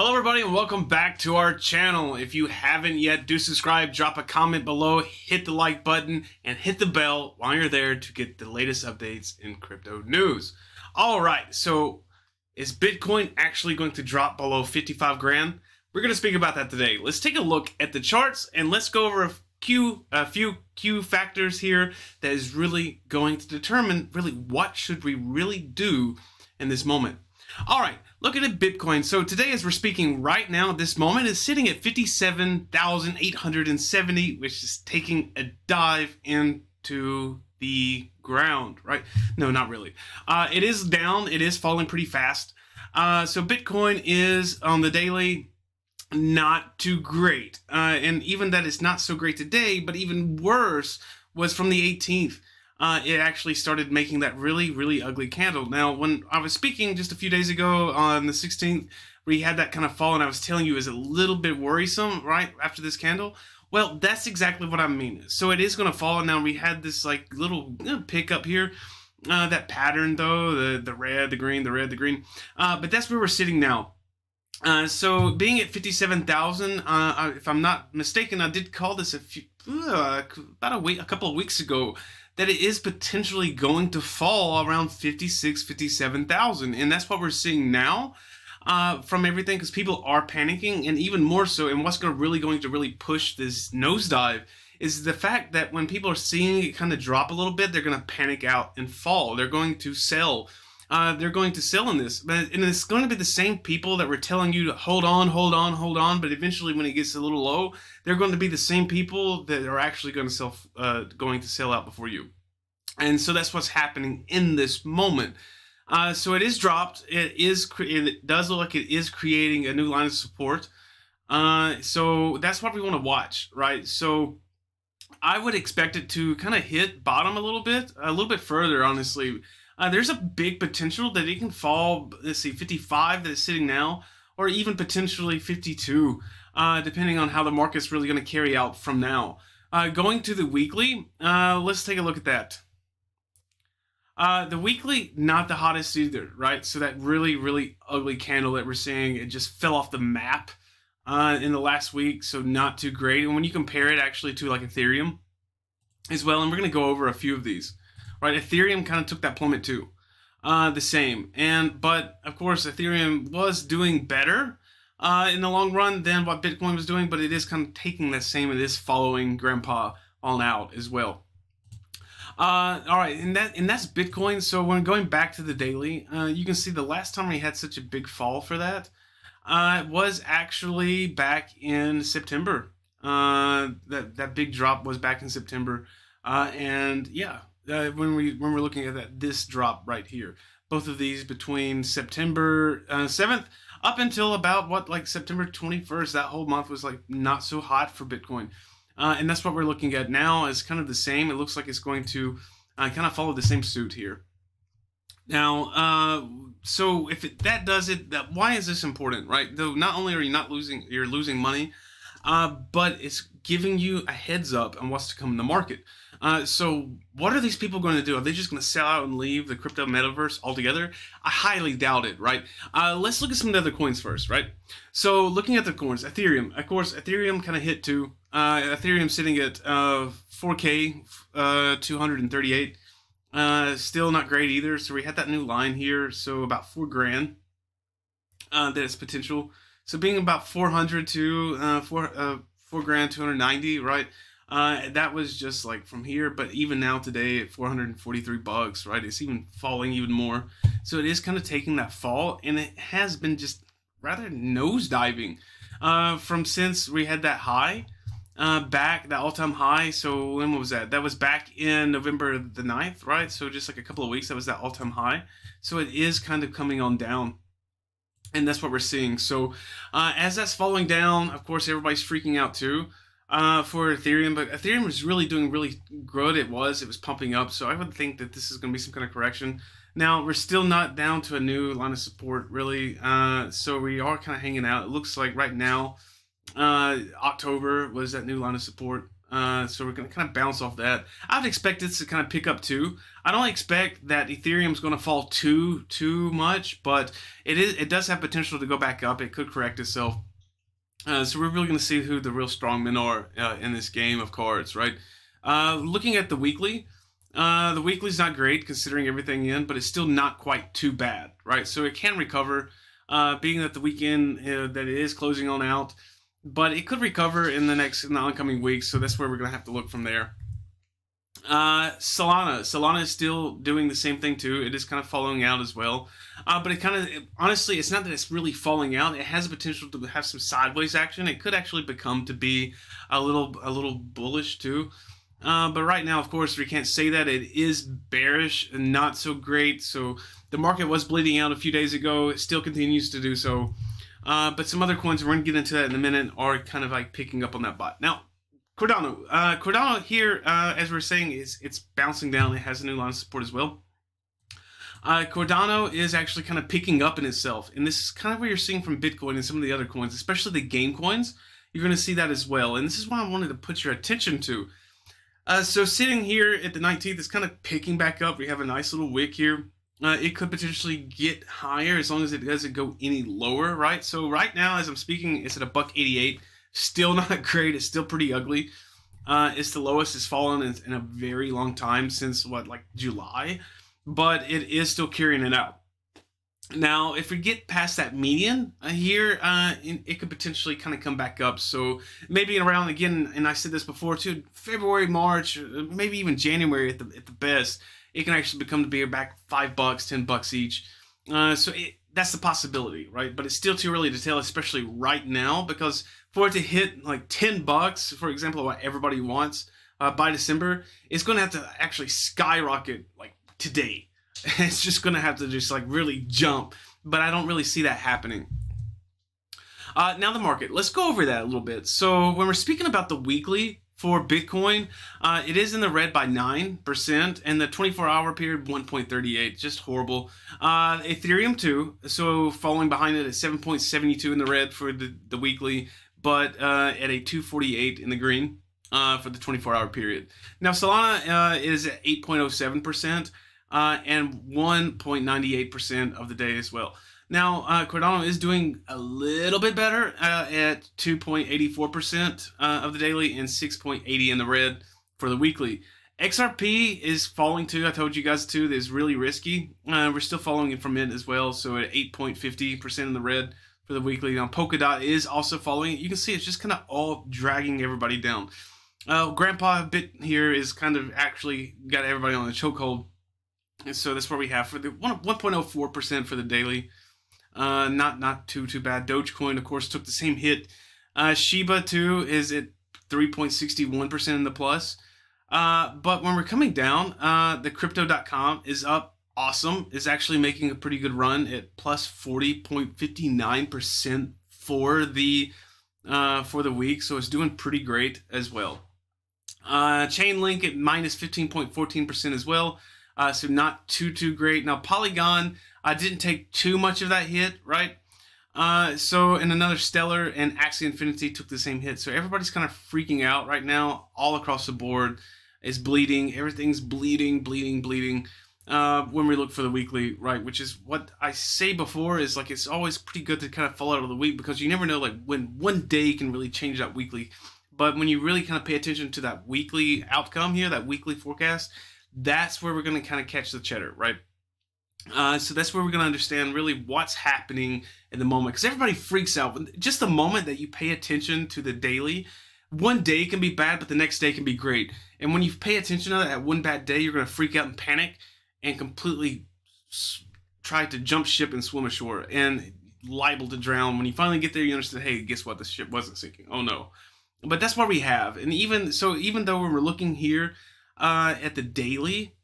Hello everybody and welcome back to our channel. If you haven't yet, do subscribe, drop a comment below, hit the like button, and hit the bell while you're there to get the latest updates in crypto news. Alright, so is Bitcoin actually going to drop below 55 grand? We're going to speak about that today. Let's take a look at the charts and let's go over a few key factors here that is really going to determine really what should we really do in this moment. All right, looking at Bitcoin. So today, as we're speaking right now, this moment is sitting at 57,870, which is taking a dive into the ground, right? No, not really. It is down. It is falling pretty fast. So Bitcoin is on the daily not too great. And even that is not so great today, but even worse was from the 18th. It actually started making that really, really ugly candle. Now, when I was speaking just a few days ago on the 16th, where you had that kind of fall, and I was telling you is a little bit worrisome, right, after this candle. Well, that's exactly what I mean. So it is going to fall. Now, we had this like little pickup here. That pattern, though, the red, the green, the red, the green. But that's where we're sitting now. So being at 57,000, if I'm not mistaken, I did call this a couple of weeks ago, that it is potentially going to fall around 56, 57,000. And that's what we're seeing now from everything, because people are panicking, and even more so, and what's going to really push this nosedive is the fact that when people are seeing it kind of drop a little bit, they're going to panic out and fall. They're going to sell. They're going to sell in this. And it's going to be the same people that were telling you to hold on, hold on, hold on. But eventually when it gets a little low, they're going to be the same people that are actually going to sell out before you. And so that's what's happening in this moment. So it is dropped. It does look like it is creating a new line of support. So that's what we want to watch, right? So I would expect it to kind of hit bottom a little bit further, honestly. There's a big potential that it can fall, let's see, 55 that it's sitting now, or even potentially 52, depending on how the market's really going to carry out from now. Going to the weekly, let's take a look at that. The weekly, not the hottest either, right? So that really, really ugly candle that we're seeing, it just fell off the map in the last week, so not too great. And when you compare it actually to like Ethereum as well, and we're going to go over a few of these. Right, Ethereum kind of took that plummet too, the same. But of course, Ethereum was doing better in the long run than what Bitcoin was doing. But it is kind of taking the same. It is following Grandpa on out as well. All right, and that's Bitcoin. So when going back to the daily, you can see the last time we had such a big fall for that was actually back in September. That big drop was back in September, and yeah. When we're looking at this drop right here, both of these between September 7th up until about like September 21st, that whole month was like not so hot for Bitcoin, and that's what we're looking at now is kind of the same. It looks like it's going to kind of follow the same suit here. Now, so if that does it, why is this important, right? Though not only are you you're losing money, but it's giving you a heads up on what's to come in the market. So what are these people going to do? Are they just going to sell out and leave the crypto metaverse altogether? I highly doubt it, right? Let's look at some of the other coins first, right? So looking at the coins, Ethereum, of course, Ethereum kind of hit too. Ethereum sitting at 4K, 238. Still not great either. So we had that new line here. So about 4 grand that is potential. So being about 400 to 4 grand 290, right? That was just like from here, but even now today at 443 bucks, right? It's even falling even more. So it is kind of taking that fall, and it has been just rather nosediving from since we had that high back, that all-time high. So when was that? That was back in November the 9th, right? So just like a couple of weeks, that was that all-time high. So it is kind of coming on down. And that's what we're seeing. So as that's falling down, of course, everybody's freaking out too for Ethereum. But Ethereum is really doing really good. It was pumping up. So I would think that this is going to be some kind of correction. Now, we're still not down to a new line of support, really. So we are kind of hanging out. It looks like right now, October was that new line of support. So we're going to kind of bounce off that. I'd expect it to kind of pick up too. I don't expect that Ethereum's going to fall too much, but it does have potential to go back up. It could correct itself. So we're really going to see who the real strongmen are in this game of cards, right? Looking at the weekly's not great considering everything in, but it's still not quite too bad, right? So it can recover, being that the weekend that it is closing on out, but it could recover in the oncoming weeks. So that's where we're going to have to look from there. Solana is still doing the same thing too. It is kind of following out as well, but it kind of, honestly, it's not that it's really falling out. It has the potential to have some sideways action. It could actually become to be a little bullish too. But right now, of course, we can't say that. It is bearish and not so great. So the market was bleeding out a few days ago. It still continues to do so. But some other coins, we're going to get into that in a minute, are kind of like picking up on that bot. Now, Cardano here, as we're saying, it's bouncing down. It has a new line of support as well. Cardano is actually kind of picking up in itself. And this is kind of what you're seeing from Bitcoin and some of the other coins, especially the game coins. You're going to see that as well. And this is what I wanted to put your attention to. So sitting here at the 19th, it's kind of picking back up. We have a nice little wick here. It could potentially get higher as long as it doesn't go any lower, right? So right now, as I'm speaking, it's at $1.88. Still not great. It's still pretty ugly. It's the lowest it's fallen in a very long time, since what, like July? But it is still carrying it out. Now, if we get past that median here, it could potentially kind of come back up. So maybe around, again, and I said this before too, February, March, maybe even January at the best, it can actually become to be back $5, $10 each. So that's the possibility, right? But it's still too early to tell, especially right now, because for it to hit like $10, for example, what everybody wants by December, it's going to have to actually skyrocket like today. It's just going to have to just like really jump, but I don't really see that happening. Now the market, let's go over that a little bit. So when we're speaking about the weekly for Bitcoin, it is in the red by 9%, and the 24-hour period 1.38, just horrible. Ethereum too, so falling behind it at 7.72 in the red for the weekly, but at a 248 in the green for the 24-hour period. Now Solana is at 8.07%. And 1.98% of the day as well. Now, Cardano is doing a little bit better at 2.84% of the daily and 6.80 in the red for the weekly. XRP is falling too. I told you guys too that it's really risky. We're still following it from it as well, so at 8.50% in the red for the weekly. Now, Polkadot is also following it. You can see it's just kind of all dragging everybody down. Grandpa Bit here is kind of actually got everybody on the chokehold. And so that's where we have for the 1.04% for the daily. Not too bad. Dogecoin, of course, took the same hit. Shiba too is at 3.61% in the plus. But when we're coming down, the crypto.com is up. Awesome. Is actually making a pretty good run at plus 40.59% for the week. So it's doing pretty great as well. Chainlink at minus 15.14% as well. So not too great. Now Polygon, I didn't take too much of that hit, right? So and another Stellar and Axie Infinity took the same hit. So everybody's kind of freaking out right now, all across the board. It's bleeding. Everything's bleeding. When we look for the weekly, right? Which is what I say before, is like it's always pretty good to kind of fall out of the week, because you never know like when one day can really change that weekly. But when you really kind of pay attention to that weekly outcome here, that weekly forecast, that's where we're going to kind of catch the cheddar, right? So that's where we're going to understand really what's happening in the moment. Because everybody freaks out. Just the moment that you pay attention to the daily, one day can be bad, but the next day can be great. And when you pay attention to that one bad day, you're going to freak out and panic and completely try to jump ship and swim ashore and liable to drown. When you finally get there, you understand, hey, guess what? The ship wasn't sinking. Oh, no. But that's what we have. And even though we're looking here at the daily,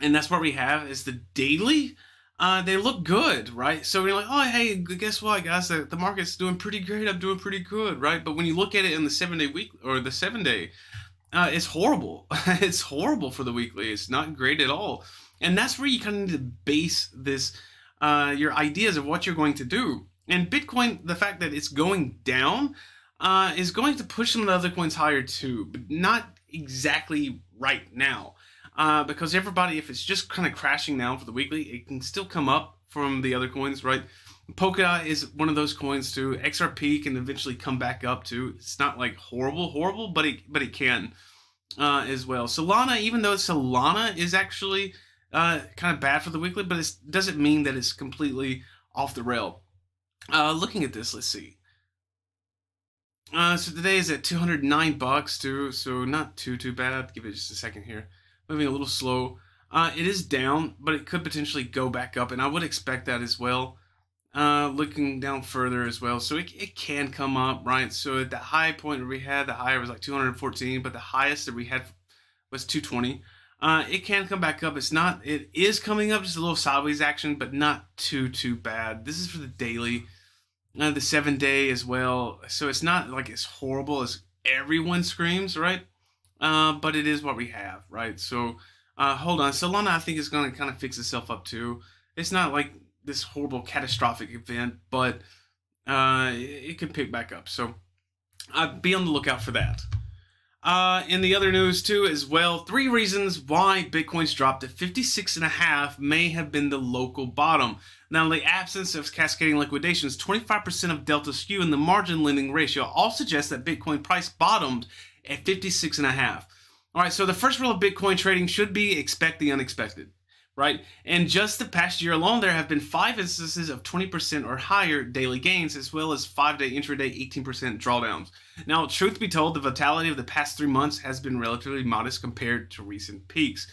and that's what we have is the daily, they look good, right? So we're like, oh, hey, guess what, guys? The market's doing pretty great. I'm doing pretty good, right? But when you look at it in the 7-day week or the 7-day, it's horrible. It's horrible for the weekly. It's not great at all. And that's where you kind of need to base this, your ideas of what you're going to do. And Bitcoin, the fact that it's going down, is going to push some of the other coins higher too, but not exactly right now. Because everybody, if it's just kind of crashing down for the weekly, it can still come up from the other coins, right? Polkadot is one of those coins too. XRP can eventually come back up too. It's not like horrible, but it can as well. Solana, even though Solana is actually kind of bad for the weekly, but it doesn't mean that it's completely off the rail. Looking at this, let's see. So today is at $209 too, so not too bad. Give it just a second here. Moving a little slow. It is down, but it could potentially go back up, and I would expect that as well. Looking down further as well, so it can come up, right? So at the high point that we had, the higher was like 214, but the highest that we had was 220. It can come back up. It is coming up, just a little sideways action, but not too bad. This is for the daily, the 7-day as well. So it's not like as horrible as everyone screams, right? But it is what we have, right? So hold on. Solana, I think, is going to kind of fix itself up too. It's not like this horrible catastrophic event, but it could pick back up. So be on the lookout for that. In the other news too as well, 3 reasons why Bitcoin's dropped to 56.5 may have been the local bottom. Now, in the absence of cascading liquidations, 25% of delta skew in the margin lending ratio all suggest that Bitcoin price bottomed at 56.5. All right, so the first rule of Bitcoin trading should be expect the unexpected, right? And just the past year alone, there have been 5 instances of 20% or higher daily gains, as well as 5-day intraday 18% drawdowns. Now, truth be told, the volatility of the past 3 months has been relatively modest compared to recent peaks.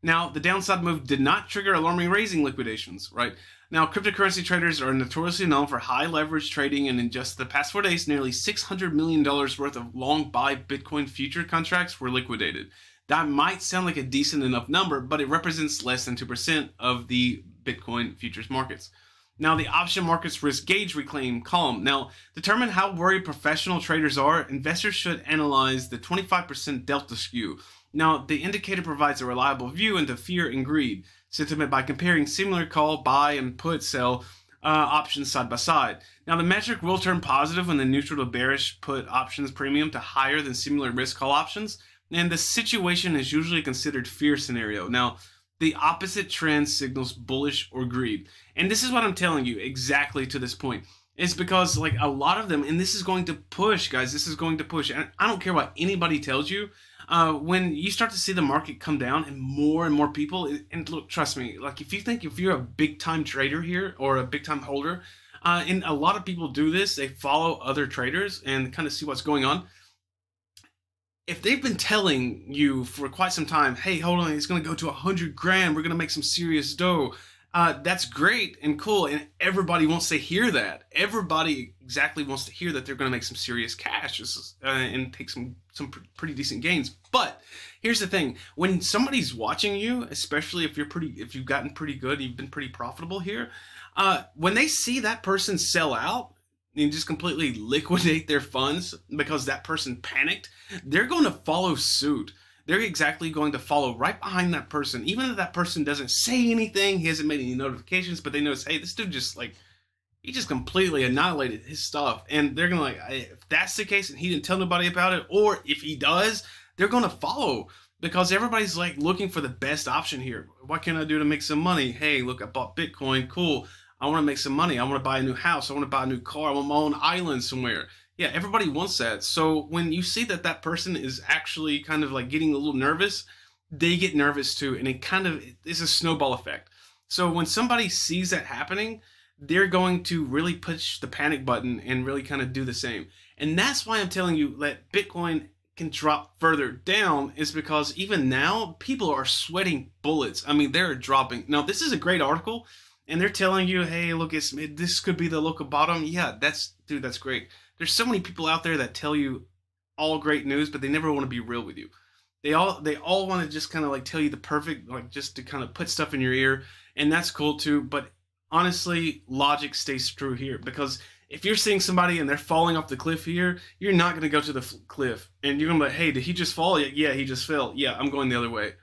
Now, the downside move did not trigger alarming raising liquidations, right? Now, cryptocurrency traders are notoriously known for high leverage trading, and in just the past 4 days, nearly $600 million worth of long buy Bitcoin future contracts were liquidated. That might sound like a decent enough number, but it represents less than 2% of the Bitcoin futures markets. Now, the option market's risk gauge reclaim column. Now, determine how worried professional traders are. Investors should analyze the 25% delta skew. Now, the indicator provides a reliable view into fear and greed sentiment by comparing similar call, buy, and put, sell options side by side. Now, the metric will turn positive when the neutral to bearish put options premium to higher than similar risk call options, and the situation is usually considered fear scenario. Now, the opposite trend signals bullish or greed. And this is what I'm telling you exactly to this point. It's because, like, a lot of them, and this is going to push, guys, this is going to push. And I don't care what anybody tells you. When you start to see the market come down and more people, and look, trust me, like, if you're a big time trader here or a big time holder, and a lot of people do this, they follow other traders and kind of see what's going on. If they've been telling you for quite some time, hey, hold on, it's going to go to 100 grand, we're going to make some serious dough, that's great and cool, and everybody wants to hear that. Everybody exactly wants to hear that they're going to make some serious cash and take some pretty decent gains. But here's the thing: when somebody's watching you, especially if you've gotten pretty good, you've been pretty profitable here, when they see that person sell out and just completely liquidate their funds because that person panicked, they're going to follow suit. They're exactly going to follow right behind that person. Even if that person doesn't say anything, he hasn't made any notifications, but they notice, hey, this dude just, like, he just completely annihilated his stuff. And they're going to, like, if that's the case and he didn't tell nobody about it, or if he does, they're going to follow because everybody's, like, looking for the best option here. What can I do to make some money? Hey, look, I bought Bitcoin. Cool. I want to make some money. I want to buy a new house. I want to buy a new car. I want my own island somewhere. Yeah, everybody wants that. So when you see that that person is actually kind of like getting a little nervous, they get nervous too. And it's a snowball effect. So when somebody sees that happening, they're going to really push the panic button and really kind of do the same. And that's why I'm telling you that Bitcoin can drop further down, is because even now people are sweating bullets. I mean, they're dropping. Now, this is a great article. And they're telling you, hey, look, this could be the local bottom. Yeah, that's great. There's so many people out there that tell you all great news, but they never want to be real with you. They all want to just kind of like tell you the perfect, like, just to kind of put stuff in your ear, and that's cool too. But honestly, logic stays true here, because if you're seeing somebody and they're falling off the cliff here, you're not going to go to the cliff and you're going to be like, hey, did he just fall? Yeah, he just fell. Yeah, I'm going the other way.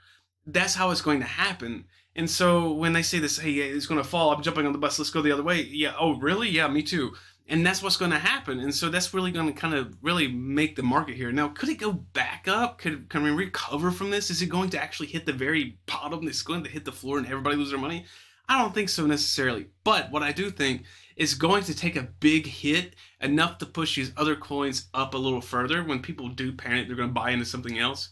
That's how it's going to happen. And so when they say this, hey, it's going to fall, I'm jumping on the bus, let's go the other way. Yeah, oh, really? Yeah, me too. And that's what's going to happen. And so that's really going to kind of really make the market here. Now, could it go back up? Can we recover from this? Is it going to actually hit the very bottom? It's going to hit the floor and everybody lose their money? I don't think so necessarily. But what I do think is going to take a big hit, enough to push these other coins up a little further. When people do panic, they're going to buy into something else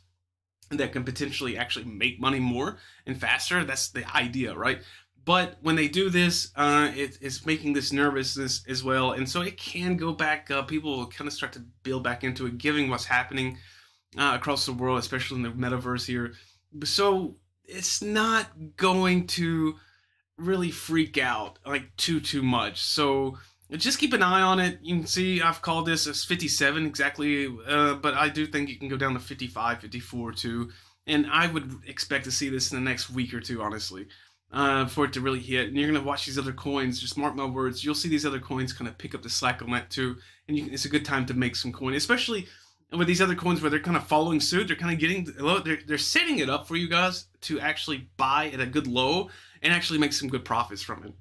that can potentially actually make money more and faster. That's the idea, right? But when they do this, it's making this nervousness as well. And so it can go back up. People will kind of start to build back into it, given what's happening across the world, especially in the metaverse here. So it's not going to really freak out like too much. So just keep an eye on it. You can see I've called this as 57 exactly, but I do think it can go down to 55, 54 too. And I would expect to see this in the next week or two, honestly. For it to really hit, and you're gonna watch these other coins. Just mark my words, you'll see these other coins kind of pick up the slack on that too, and it's a good time to make some coin, especially with these other coins where they're kind of following suit. They're kind of getting low. They're setting it up for you guys to actually buy at a good low and actually make some good profits from it.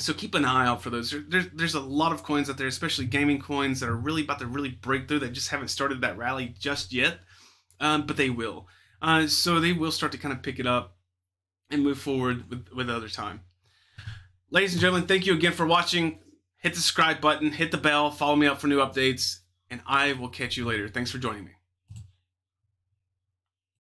So keep an eye out for those. There's a lot of coins out there, especially gaming coins, that are really about to really break through. They just haven't started that rally just yet, but they will. So they will start to kind of pick it up and move forward with other time. Ladies and gentlemen, thank you again for watching. Hit the subscribe button, hit the bell, follow me up for new updates, and I will catch you later. Thanks for joining me.